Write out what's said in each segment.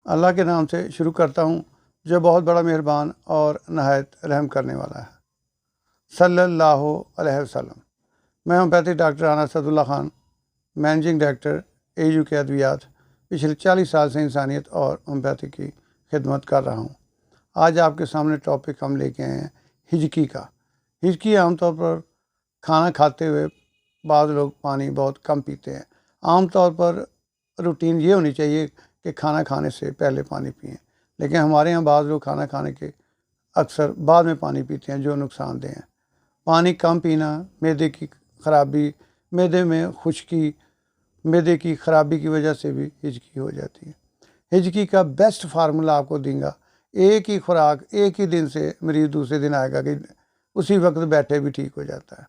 अल्लाह के नाम से शुरू करता हूँ जो बहुत बड़ा मेहरबान और नहायत रहम करने वाला है। सल्लल्लाहु अलैहि वसल्लम। मैं homeopathic doctor Rana Asadullah Khan, managing director AUK अद्वियात। पिछले 40 साल से इंसानियत और होम्योपैथी की खिदमत कर रहा हूँ। आज आपके सामने टॉपिक हम लेके आए हैं हिजकी का। हिजकी आमतौर पर खाना खाते हुए बाद लोग पानी बहुत कम पीते हैं। आमतौर पर रूटीन ये होनी चाहिए कि खाना खाने से पहले पानी पिएं, लेकिन हमारे यहाँ बाद लोग खाना खाने के अक्सर बाद में पानी पीते हैं, जो नुकसानदेह हैं। पानी कम पीना मैदे की ख़राबी, मैदे में खुश्की, मैदे की ख़राबी की वजह से भी हिजकी हो जाती है। हिजकी का बेस्ट फार्मूला आपको दूंगा। एक ही खुराक एक ही दिन से मरीज़ दूसरे दिन आएगा कि उसी वक्त बैठे भी ठीक हो जाता है।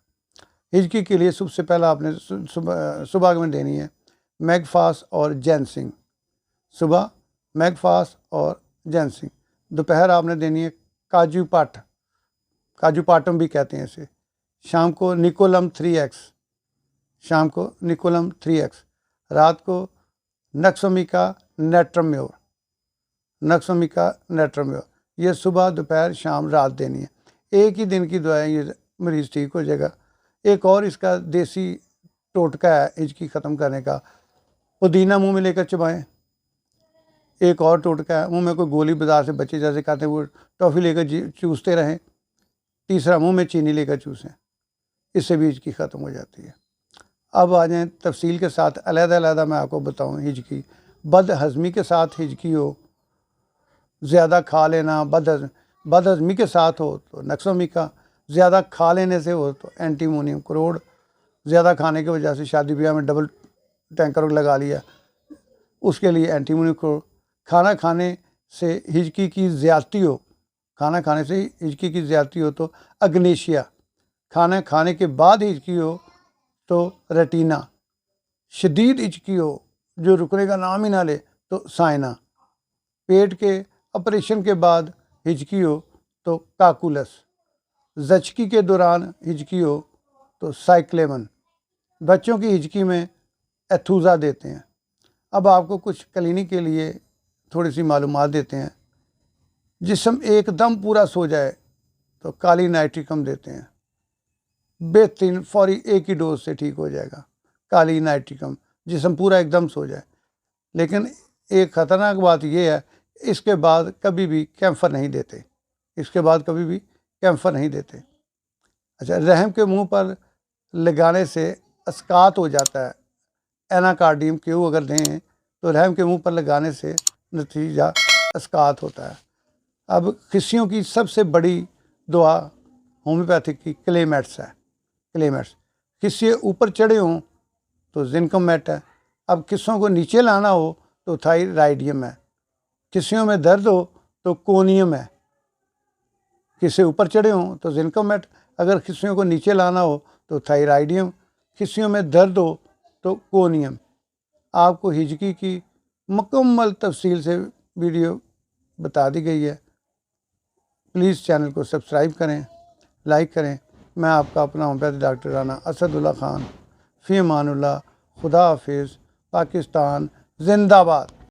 हिजकी के लिए सबसे पहला आपने सुबह में देनी है मैगफास और जैनसिंग। सुबह मैगफास और जैनसिंग। दोपहर आपने देनी है काजू पाटम भी कहते हैं इसे। शाम को निकोलम 3x। रात को नक्सोमिका नेट्रम्योर। ये सुबह दोपहर शाम रात देनी है। एक ही दिन की दवाएं, ये मरीज़ ठीक हो जाएगा। एक और इसका देसी टोटका है हिजकी ख़त्म करने का। पुदीना मुंह में लेकर चबाएं। एक और टोटका है, मुंह में कोई गोली बाजार से बच्चे जैसे खाते हैं वो टॉफ़ी लेकर चूसते रहें। तीसरा, मुंह में चीनी लेकर चूसें। इससे भी हिजकी ख़त्म हो जाती है। अब आ जाएँ तफसील के साथ, अलग-अलग मैं आपको बताऊँ। हिजकी बदहज़मी के साथ हिजकी हो, ज़्यादा खा लेना, बदहज़मी के साथ हो तो नक्सोमिका, ज़्यादा खा लेने से हो तो एंटीमोनियम क्लोराइड। ज़्यादा खाने की वजह से शादी ब्याह में डबल टैंकर लगा लिया, उसके लिए एंटीमोनियम क्लोराइड। खाना खाने से हिजकी की ज़्यादती हो तो अग्नेशिया। खाना खाने के बाद हिजकी हो तो रेटिना। शदीद हिजकी हो जो रुकने का नाम ही ना ले तो साइना। पेट के ऑपरेशन के बाद हिजकी हो तो काकुलस। ज़चकी के दौरान हिजकी हो तो साइक्लेमन। बच्चों की हिजकी में एथूज़ा देते हैं। अब आपको कुछ क्लिनिक के लिए थोड़ी सी मालूमात देते हैं। जिस्म एकदम पूरा सो जाए तो काली नाइट्रिकम देते हैं। बेहतरीन फौरी एक ही डोज से ठीक हो जाएगा काली नाइट्रिकम, जिस्म पूरा एकदम सो जाए। लेकिन एक ख़तरनाक बात यह है, इसके बाद कभी भी कैम्फर नहीं देते। अच्छा, रहम के मुंह पर लगाने से अस्कात हो जाता है। एनाकार्डियम क्यू अगर दें तो रहम के मुंह पर लगाने से नतीजा अस्कात होता है। अब खिस्सियों की सबसे बड़ी दवा होम्योपैथिक की क्लेमेट्स है। खिस्से ऊपर चढ़े हों तो जिनकम मेट है। अब खिस्सों को नीचे लाना हो तो थायराइडियम है। खिस्सियों में दर्द हो तो कोनियम है। खिस्से ऊपर चढ़े हों तो जिनकम मेट, अगर खिस्सियों को नीचे लाना हो तो थायराइडियम, खिस्सियों में दर्द हो तो कोनियम। आपको हिजकी की मुकम्मल तफसील से वीडियो बता दी गई है। प्लीज़ चैनल को सब्सक्राइब करें, लाइक करें। मैं आपका अपना होम्योपैथिक डॉक्टर राना असदुल्ला ख़ान। फ़ी अमानुल्लाह। खुदा हाफिज़। पाकिस्तान जिंदाबाद।